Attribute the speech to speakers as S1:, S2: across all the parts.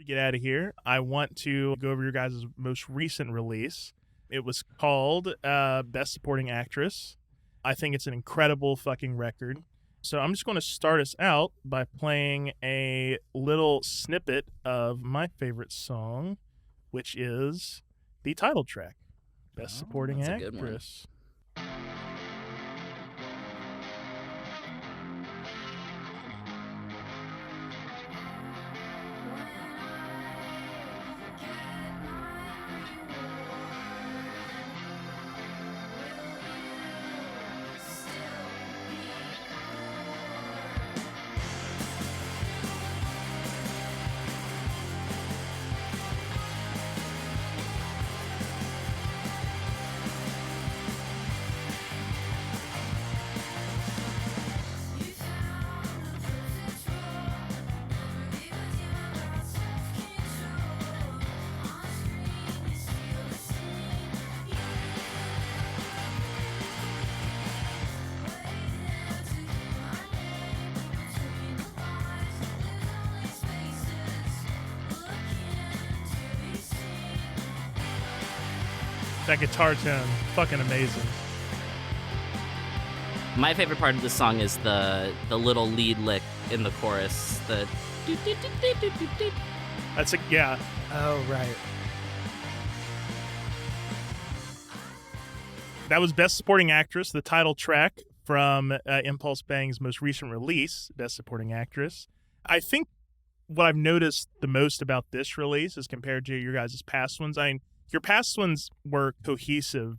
S1: get out of here, I want to go over your guys' most recent release. It was called Best Supporting Actress. I think it's an incredible fucking record. So I'm just going to start us out by playing a little snippet of my favorite song, which is the title track, Best Supporting Actress. That guitar tone, fucking amazing.
S2: My favorite part of the song is the little lead lick in the chorus. The
S1: That's a, yeah.
S3: Oh, right.
S1: That was Best Supporting Actress, the title track from Impulse Bang's most recent release, Best Supporting Actress. I think what I've noticed the most about this release as compared to your guys' past ones, I mean, your past ones were cohesive,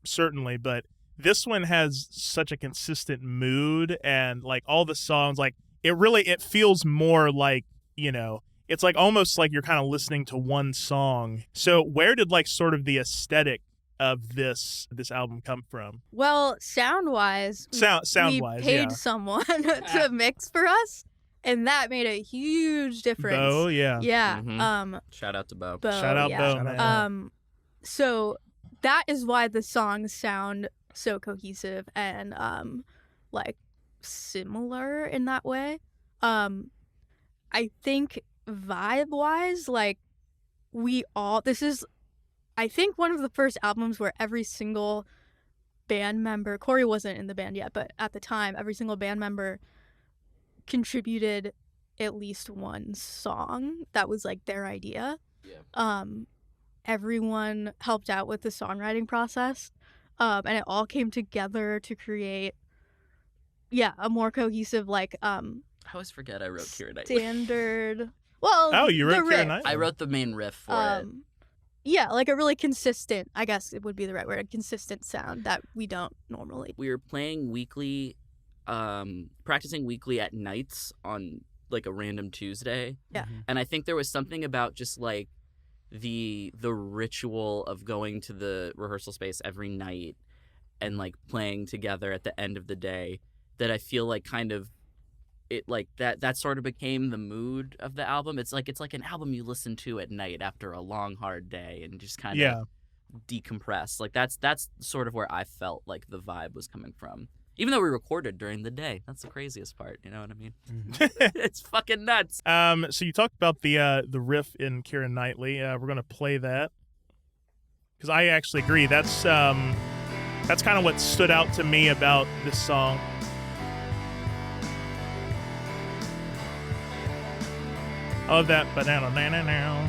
S1: certainly, but this one has such a consistent mood, and like all the songs, like it feels more like, you know, it's like almost like you're kind of listening to one song. So where did like sort of the aesthetic of this album come from?
S4: Well, sound-wise, we paid someone to mix for us. And that made a huge difference.
S1: Bo, yeah.
S4: Yeah.
S2: Mm-hmm. Shout out to Bo.
S1: Shout out Bo, man.
S4: So that is why the songs sound so cohesive and like similar in that way. I think vibe-wise, like this is I think one of the first albums where every single band member, Corey wasn't in the band yet, but at the time, every single band member contributed at least one song that was like their idea.
S2: Yeah.
S4: Everyone helped out with the songwriting process, and it all came together to create a more cohesive, like
S2: I always forget I wrote Keira Knightley.
S4: Standard. Well,
S1: oh, you wrote Keira Knightley?
S2: I wrote the main riff for it.
S4: Yeah, like a really consistent, I guess it would be the right word, a consistent sound that we don't normally.
S2: We were playing weekly, practicing weekly at nights on like a random Tuesday.
S4: Yeah.
S2: And I think there was something about just like the ritual of going to the rehearsal space every night and like playing together at the end of the day that I feel like kind of it like that sort of became the mood of the album. It's like an album you listen to at night after a long hard day and just kind of decompress. Like that's sort of where I felt like the vibe was coming from. Even though we recorded during the day. That's the craziest part, you know what I mean? Mm-hmm. It's fucking nuts.
S1: So you talked about the riff in Keira Knightley. We're going to play that. Because I actually agree. That's kind of what stood out to me about this song. I love that banana now.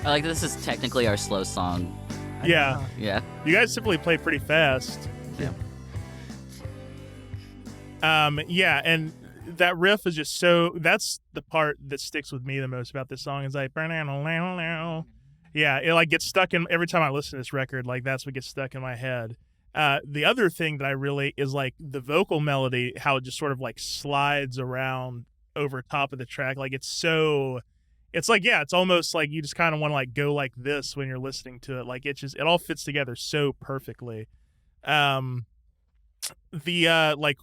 S2: I like this is technically our slow song.
S1: Yeah.
S2: Yeah.
S1: You guys simply play pretty fast.
S2: Yeah.
S1: Yeah, and that riff is just so, that's the part that sticks with me the most about this song is like, yeah, it like gets stuck in, every time I listen to this record, like that's what gets stuck in my head. The other thing that I really is like the vocal melody, how it just sort of like slides around over top of the track. Like it's it's like, yeah, it's almost like you just kind of want to like go like this when you're listening to it. Like it all fits together so perfectly. Like,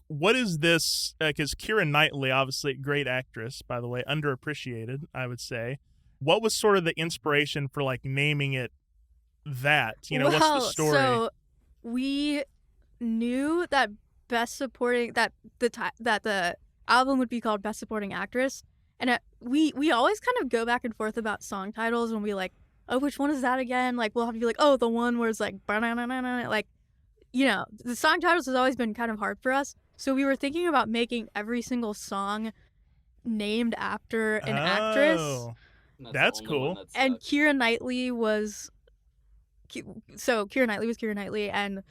S1: what is this? Because Keira Knightley, obviously a great actress, by the way, underappreciated, I would say. What was sort of the inspiration for like naming it that? What's the story?
S4: So we knew that best supporting that the album would be called Best Supporting Actress, and we always kind of go back and forth about song titles when we like, oh, which one is that again? Like we'll have to be like, oh, the one where it's like like, the song titles has always been kind of hard for us. So we were thinking about making every single song named after an actress.
S1: That's cool.
S4: And Keira Knightley was Keira Knightley, and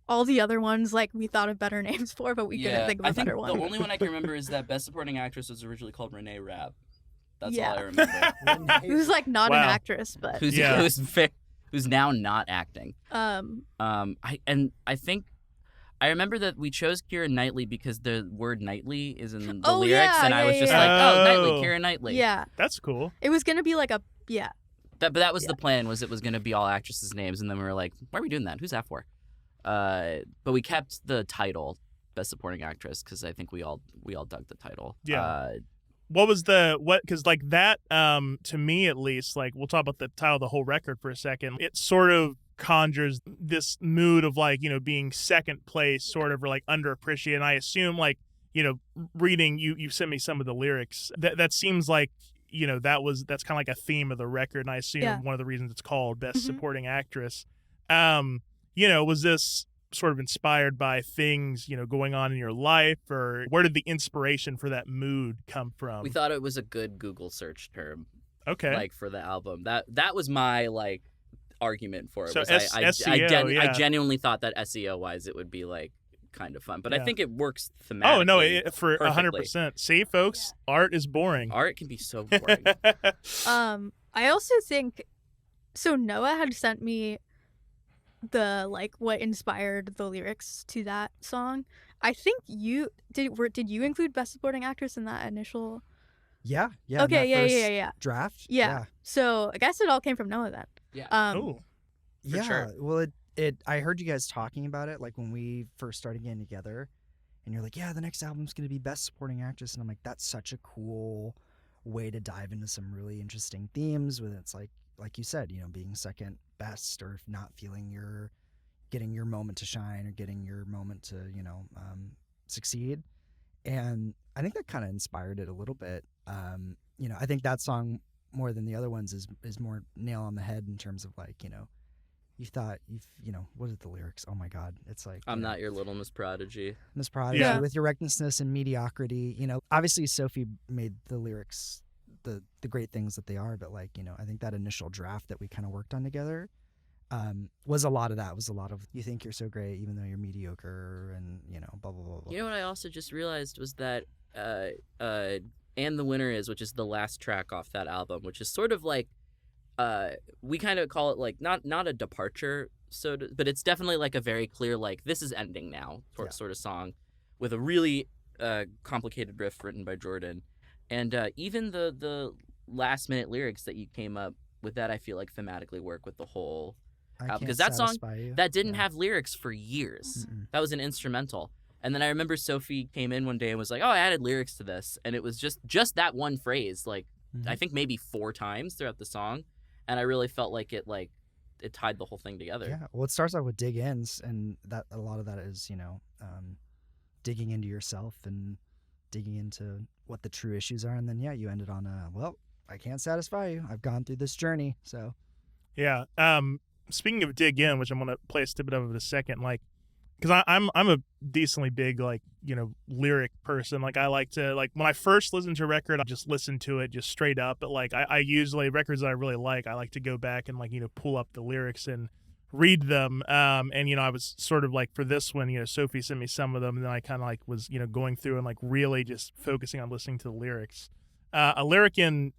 S4: all the other ones like we thought of better names for, but we couldn't think of a better one.
S2: The only one I can remember is that Best Supporting Actress was originally called Renee Rapp. That's all I remember.
S4: Who's like not an actress, but
S2: who's now not acting. I remember that we chose Keira Knightley because the word Knightley is in the lyrics, and I was just like, oh, Knightley, Keira Knightley.
S4: Yeah,
S1: that's cool.
S4: It was gonna be like a
S2: But that was the plan. Was it was gonna be all actresses' names, and then we were like, why are we doing that? Who's that for? But we kept the title Best Supporting Actress because I think we all dug the title.
S1: Yeah. What was because like that, to me at least, like we'll talk about the title of the whole record for a second. It sort of conjures this mood of like, being second place, sort of, or like underappreciated. And I assume like, reading, you sent me some of the lyrics. That seems like, that's kind of like a theme of the record. And I assume one of the reasons it's called Best Supporting Actress. Was this sort of inspired by things, going on in your life, or where did the inspiration for that mood come from?
S2: We thought it was a good Google search term.
S1: Okay.
S2: Like for the album. That was my like argument for it.
S1: So
S2: SEO, I genuinely thought that SEO wise it would be like kind of fun. But I think it works thematically.
S1: Oh no, for 100%. See, folks, art is boring.
S2: Art can be so boring.
S4: I also think so Noah had sent me the like what inspired the lyrics to that song. I think you did you include Best Supporting Actress in that initial?
S3: Yeah.
S4: Okay, yeah.
S3: Draft.
S4: Yeah. So I guess it all came from Noah then.
S2: Yeah.
S3: Yeah.
S2: Sure.
S3: Well, I heard you guys talking about it like when we first started getting together, and you're like, yeah, the next album's gonna be Best Supporting Actress, and I'm like, that's such a cool way to dive into some really interesting themes. With it's like you said, being second best, or not feeling you're getting your moment to shine, or getting your moment to succeed. And I think that kind of inspired it a little bit. I think that song more than the other ones is more nail on the head in terms of like, you thought what are the lyrics? Oh my God, it's like
S2: I'm not your little Miss Prodigy.
S3: Miss Prodigy with your recklessness and mediocrity. Obviously Sophie made the lyrics the great things that they are, but like I think that initial draft that we kind of worked on together was a lot of that. Was a lot of you think you're so great even though you're mediocre, and blah blah blah blah.
S2: What I also just realized was that And the Winner Is, which is the last track off that album, which is sort of like we kind of call it like not a departure, but it's definitely like a very clear like this is ending now sort of song, with a really complicated riff written by Jordan. And even the last minute lyrics that you came up with, that I feel like thematically work with the whole album, because that song that didn't have lyrics for years. That was an instrumental. And then I remember Sophie came in one day and was like, oh, I added lyrics to this, and it was just that one phrase, like I think maybe 4 times throughout the song, and I really felt like it tied the whole thing together.
S3: Yeah, well, it starts out with dig ins, and that a lot of that is digging into yourself and digging into what the true issues are, and then you ended on I can't satisfy you, I've gone through this journey. So
S1: speaking of dig in, which I'm gonna play a snippet of in a second, like because I'm a decently big like lyric person. Like I like to, like when I first listen to a record, I just listen to it just straight up, but like I usually records that I really like, I like to go back and like pull up the lyrics and read them. And I was sort of like, for this one, Sophie sent me some of them, and then I kind of like was going through and like really just focusing on listening to the lyrics. A lyric in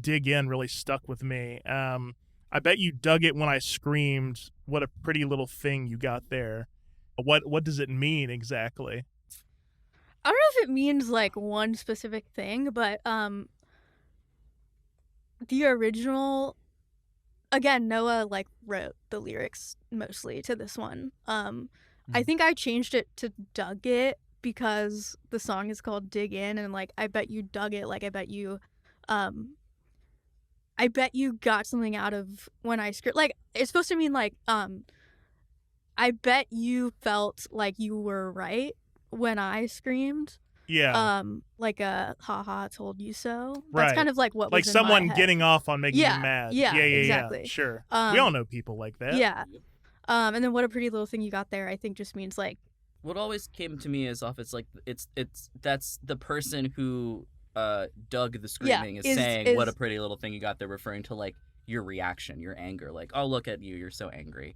S1: Dig In really stuck with me. I bet you dug it when I screamed, "What a pretty little thing you got there." What does it mean exactly?
S4: I don't know if it means like one specific thing, but the original, again, Noah like wrote the lyrics mostly to this one. I think I changed it to Dug It because the song is called Dig In, and like I bet you dug it. Like I bet you got something out of when I screamed. Like it's supposed to mean like I bet you felt like you were right when I screamed.
S1: Yeah.
S4: Like a haha told you so. That's
S1: Right.
S4: kind of like what
S1: Like
S4: was in
S1: someone
S4: my head.
S1: getting off on making
S4: Yeah,
S1: you mad.
S4: yeah,
S1: Yeah.
S4: exactly.
S1: Sure. We all know people like that.
S4: Yeah. And then what a pretty little thing you got there, I think just means like
S2: What always came to me is off. It's like that's the person who dug the screaming is saying what a pretty little thing you got there, referring to like your reaction, your anger. Like, oh, look at you, you're so angry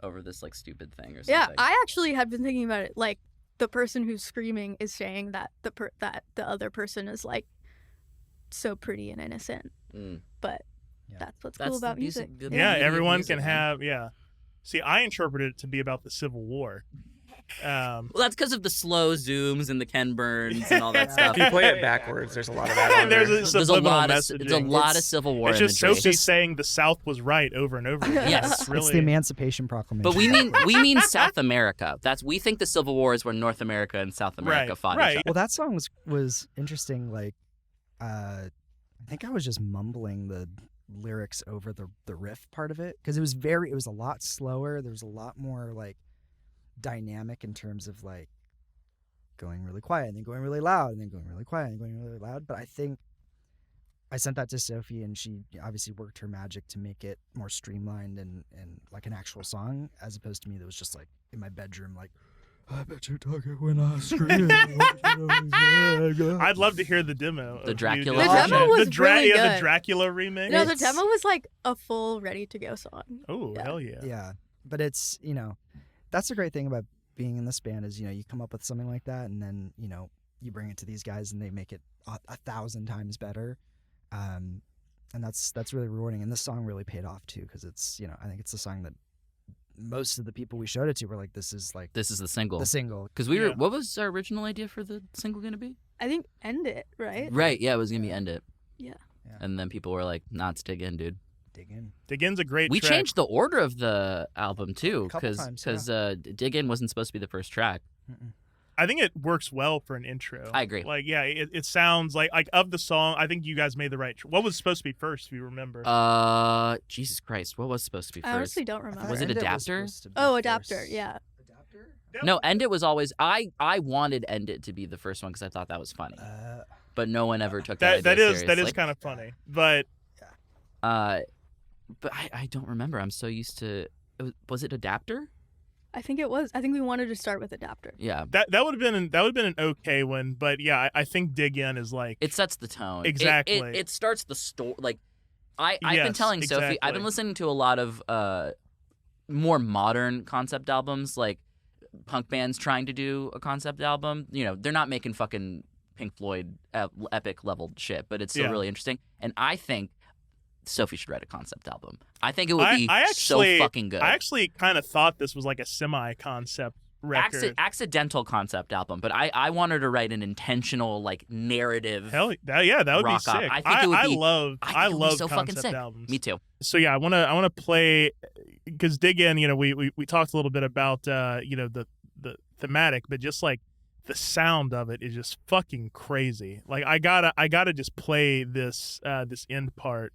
S2: over this like stupid thing or something.
S4: yeah, I actually had been thinking about it like the person who's screaming is saying that that the other person is like so pretty and innocent. But that's what's cool about music.
S1: Yeah, everyone can have See, I interpreted it to be about the Civil War.
S2: Well, that's because of the slow zooms and the Ken Burns and all that stuff.
S5: If you play it backwards, there's a lot of that. On
S1: There's
S5: there.
S1: a subliminal messaging.
S2: It's a lot of Civil War
S1: It's just
S2: imagery.
S1: Sophie saying the South was right over and over again.
S2: Yes.
S1: It's really.
S3: It's the Emancipation Proclamation.
S2: But we mean South America. We think the Civil War is where North America and South America fought each other.
S3: Well, that song was interesting. Like, I think I was just mumbling the lyrics over the riff part of it because it was a lot slower. There was a lot more like dynamic in terms of like going really quiet and then going really loud and then going really quiet and going really loud. But I think I sent that to Sophie and she obviously worked her magic to make it more streamlined and like an actual song, as opposed to me that was just like in my bedroom like, I bet you dug it when I screamed.
S1: I'd love to hear the demo.
S2: The
S1: of
S2: Dracula.
S1: you
S2: The
S1: doing
S2: demo
S1: it.
S4: was really
S1: the
S4: good.
S1: Dracula remix.
S4: No, the demo was like a full ready to go song.
S1: Oh,
S4: Yeah.
S1: hell yeah.
S3: Yeah, but it's, that's the great thing about being in this band is, you come up with something like that and then, you bring it to these guys and they make it 1,000 times better. And that's really rewarding. And this song really paid off too, because it's, I think it's a song that most of the people we showed it to were like, this is
S2: the single.
S3: the single.
S2: Because what was our original idea for the single going to be?
S4: I think End It, right?
S2: Right, yeah, it was going to be End It.
S4: Yeah.
S2: And then people were like, nah, it's Dig In, dude.
S3: Dig In.
S1: Dig In's a great
S2: We
S1: track.
S2: changed the order of the album too,
S3: A couple
S2: because
S3: times,
S2: Dig In wasn't supposed to be the first track.
S1: I think it works well for an intro.
S2: I agree.
S1: Like, yeah, it sounds like of the song, I think you guys made the right what was supposed to be first, if you remember?
S2: Jesus Christ, what was supposed to be
S4: I
S2: first?
S4: honestly don't remember.
S2: Was it
S3: End It
S2: Adapter?
S3: supposed to be
S4: Oh,
S3: first.
S4: Adapter, yeah.
S3: Adapter?
S2: No, End It was always I wanted End It to be the first one because I thought that was funny, but no one ever took that.
S1: that
S2: idea
S1: is
S2: seriously.
S1: kind of funny. But
S2: But I don't remember. I'm so used to. Was it Adapter?
S4: I think it was. I think we wanted to start with Adapter.
S2: Yeah.
S1: that would have been an okay one, but yeah, I think Dig In is like
S2: It sets the tone.
S1: Exactly.
S2: It starts the story. Like I've been
S1: Yes,
S2: telling Sophie. I've
S1: exactly.
S2: been listening to a lot of more modern concept albums, like punk bands trying to do a concept album. They're not making fucking Pink Floyd epic level shit, but it's still
S1: Yeah.
S2: really interesting. And I think Sophie should write a concept album. I think it would be
S1: I actually,
S2: so fucking good.
S1: I actually kind of thought this was like a semi-concept record.
S2: Accidental concept album, but I want her to write an intentional like narrative.
S1: Hell yeah, that would be
S2: rock up.
S1: sick.
S2: I think it would be.
S1: I
S2: it would be
S1: love
S2: so fucking
S1: concept
S2: sick.
S1: albums.
S2: Me too.
S1: So yeah, I wanna play because Dig In. We talked a little bit about the thematic, but just like the sound of it is just fucking crazy. Like I gotta just play this end part.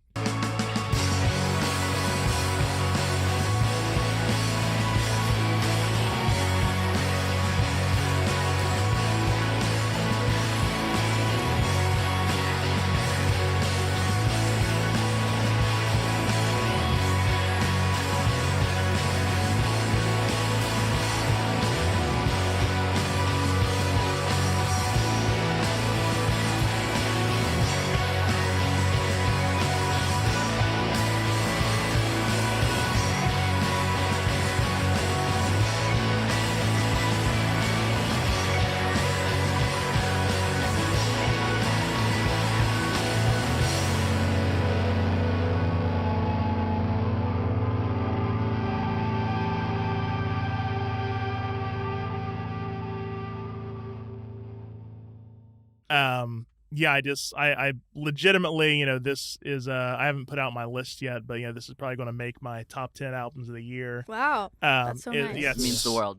S1: yeah, I legitimately, this is I haven't put out my list yet, but this is probably going to make my top 10 albums of the year.
S4: Wow. That's so nice.
S1: Yeah,
S2: It means the world.